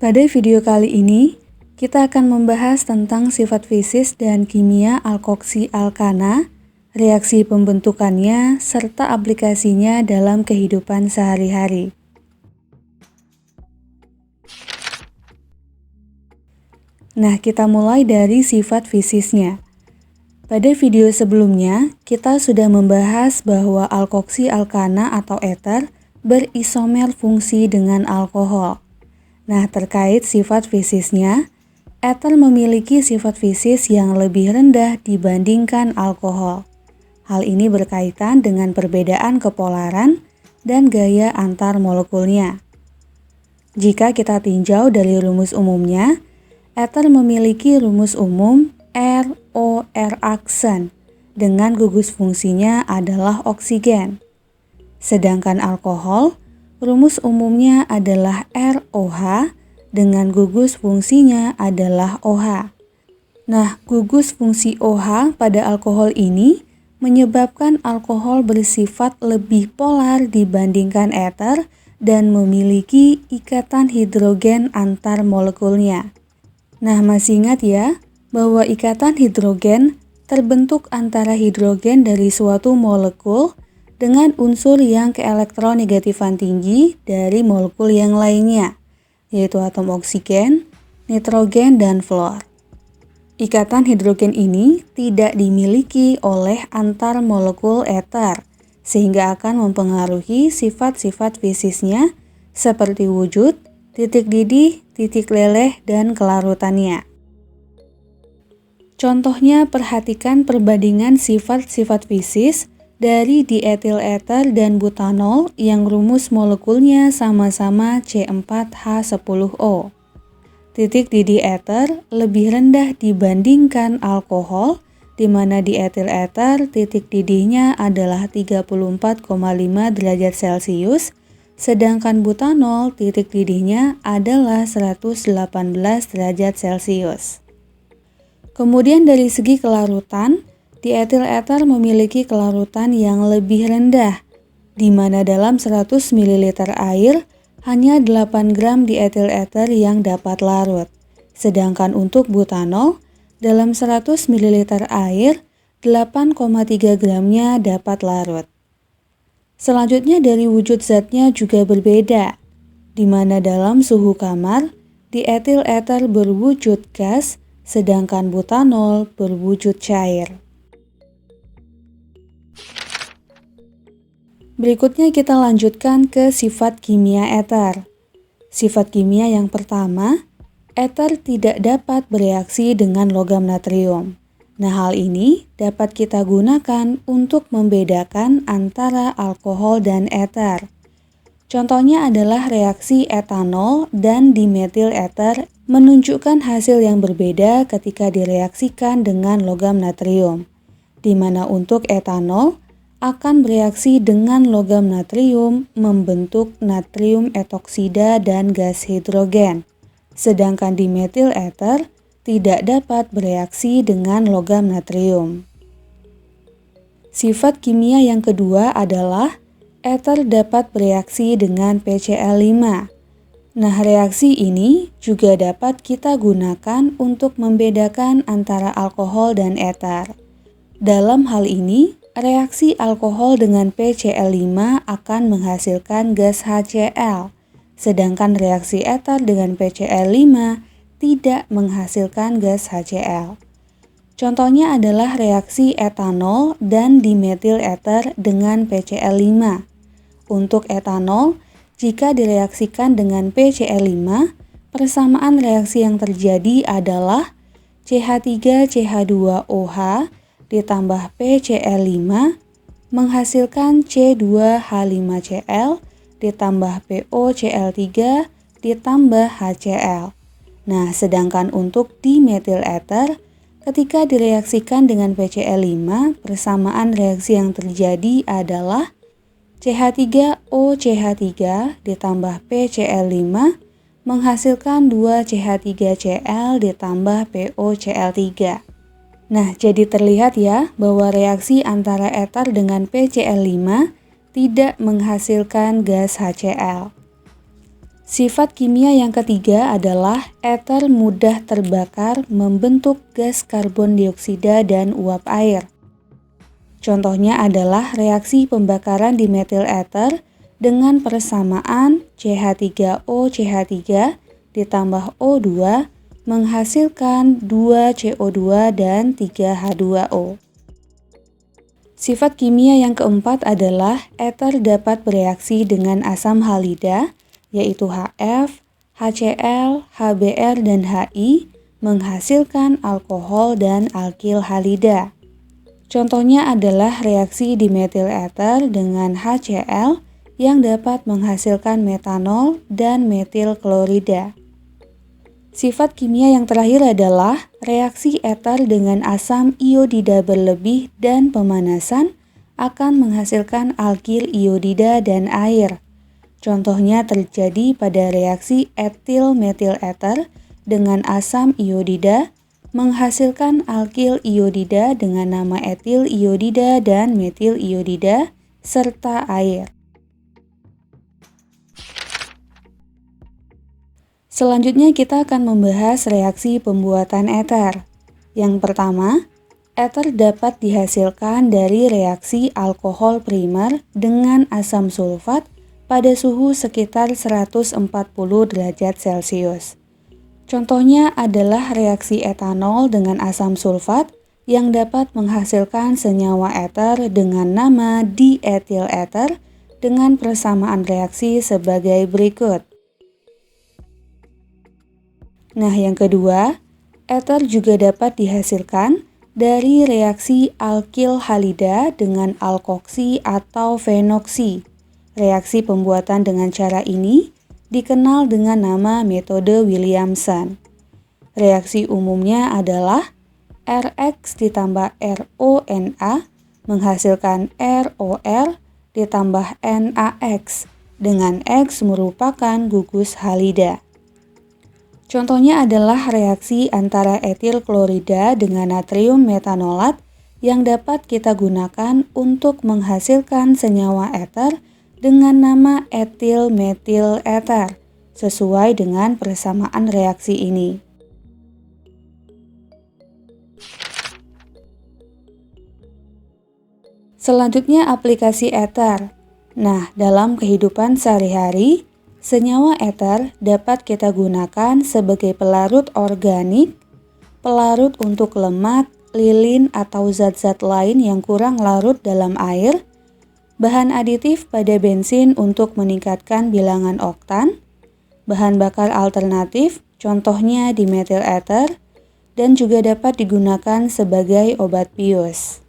Pada video kali ini, kita akan membahas tentang sifat fisis dan kimia alkoksi alkana, reaksi pembentukannya, serta aplikasinya dalam kehidupan sehari-hari. Nah, kita mulai dari sifat fisisnya. Pada video sebelumnya, kita sudah membahas bahwa alkoksi alkana atau eter berisomer fungsi dengan alkohol. Nah, terkait sifat fisisnya, eter memiliki sifat fisis yang lebih rendah dibandingkan alkohol. Hal ini berkaitan dengan perbedaan kepolaran dan gaya antar molekulnya. Jika kita tinjau dari rumus umumnya, eter memiliki rumus umum ROR aksen dengan gugus fungsinya adalah oksigen. Sedangkan alkohol, rumus umumnya adalah ROH dengan gugus fungsinya adalah OH. Nah, gugus fungsi OH pada alkohol ini menyebabkan alkohol bersifat lebih polar dibandingkan eter dan memiliki ikatan hidrogen antar molekulnya. Nah, masih ingat ya bahwa ikatan hidrogen terbentuk antara hidrogen dari suatu molekul dengan unsur yang keelektronegatifan tinggi dari molekul yang lainnya, yaitu atom oksigen, nitrogen, dan fluor. Ikatan hidrogen ini tidak dimiliki oleh antar molekul eter, sehingga akan mempengaruhi sifat-sifat fisisnya seperti wujud, titik didih, titik leleh, dan kelarutannya. Contohnya, perhatikan perbandingan sifat-sifat fisis dari dietil eter dan butanol yang rumus molekulnya sama-sama C4H10O. Titik didih eter lebih rendah dibandingkan alkohol, di mana dietil eter titik didihnya adalah 34,5 derajat Celcius, sedangkan butanol titik didihnya adalah 118 derajat Celcius. Kemudian dari segi kelarutan, dietil eter memiliki kelarutan yang lebih rendah, di mana dalam 100 ml air hanya 8 gram dietil eter yang dapat larut. Sedangkan untuk butanol, dalam 100 ml air, 8,3 gramnya dapat larut. Selanjutnya dari wujud zatnya juga berbeda, di mana dalam suhu kamar, dietil eter berwujud gas, sedangkan butanol berwujud cair. Berikutnya kita lanjutkan ke sifat kimia eter. Sifat kimia yang pertama, eter tidak dapat bereaksi dengan logam natrium. Nah, hal ini dapat kita gunakan untuk membedakan antara alkohol dan eter. Contohnya adalah reaksi etanol dan dimetil eter menunjukkan hasil yang berbeda ketika direaksikan dengan logam natrium, di mana untuk etanol akan bereaksi dengan logam natrium membentuk natrium etoksida dan gas hidrogen, sedangkan dimetil eter tidak dapat bereaksi dengan logam natrium. Sifat kimia yang kedua adalah eter dapat bereaksi dengan PCl5. Nah, reaksi ini juga dapat kita gunakan untuk membedakan antara alkohol dan eter. Dalam hal ini, reaksi alkohol dengan PCl5 akan menghasilkan gas HCl, sedangkan reaksi eter dengan PCl5 tidak menghasilkan gas HCl. Contohnya adalah reaksi etanol dan dimetil eter dengan PCl5. Untuk etanol, jika direaksikan dengan PCl5, persamaan reaksi yang terjadi adalah CH3CH2OH ditambah PCl5 menghasilkan C2H5Cl ditambah POCl3 ditambah HCl. Nah, sedangkan untuk dimetil eter, ketika direaksikan dengan PCl5, persamaan reaksi yang terjadi adalah CH3OCH3 ditambah PCl5 menghasilkan 2CH3Cl ditambah POCl3. Nah, jadi terlihat ya bahwa reaksi antara eter dengan PCl5 tidak menghasilkan gas HCl. Sifat kimia yang ketiga adalah eter mudah terbakar membentuk gas karbon dioksida dan uap air. Contohnya adalah reaksi pembakaran di metil eter dengan persamaan CH3OCH3 ditambah O2 menghasilkan 2CO2 dan 3H2O. Sifat kimia yang keempat adalah eter dapat bereaksi dengan asam halida, yaitu HF, HCl, HBr, dan HI, menghasilkan alkohol dan alkil halida. Contohnya adalah reaksi di metil eter dengan HCl yang dapat menghasilkan metanol dan metil klorida. Sifat kimia yang terakhir adalah reaksi eter dengan asam iodida berlebih dan pemanasan akan menghasilkan alkil iodida dan air. Contohnya terjadi pada reaksi etil metil eter dengan asam iodida menghasilkan alkil iodida dengan nama etil iodida dan metil iodida serta air. Selanjutnya kita akan membahas reaksi pembuatan eter. Yang pertama, eter dapat dihasilkan dari reaksi alkohol primer dengan asam sulfat pada suhu sekitar 140 derajat Celcius. Contohnya adalah reaksi etanol dengan asam sulfat yang dapat menghasilkan senyawa eter dengan nama dietil eter dengan persamaan reaksi sebagai berikut. Nah, yang kedua, eter juga dapat dihasilkan dari reaksi alkil halida dengan alkoksi atau fenoksi. Reaksi pembuatan dengan cara ini dikenal dengan nama metode Williamson. Reaksi umumnya adalah RX ditambah RONA menghasilkan ROR ditambah NaX, dengan X merupakan gugus halida. Contohnya adalah reaksi antara etil klorida dengan natrium metanolat yang dapat kita gunakan untuk menghasilkan senyawa eter dengan nama etil metil eter sesuai dengan persamaan reaksi ini. Selanjutnya aplikasi eter. Nah, dalam kehidupan sehari-hari, senyawa eter dapat kita gunakan sebagai pelarut organik, pelarut untuk lemak, lilin, atau zat-zat lain yang kurang larut dalam air, bahan aditif pada bensin untuk meningkatkan bilangan oktan, bahan bakar alternatif, contohnya di metil eter, dan juga dapat digunakan sebagai obat bius.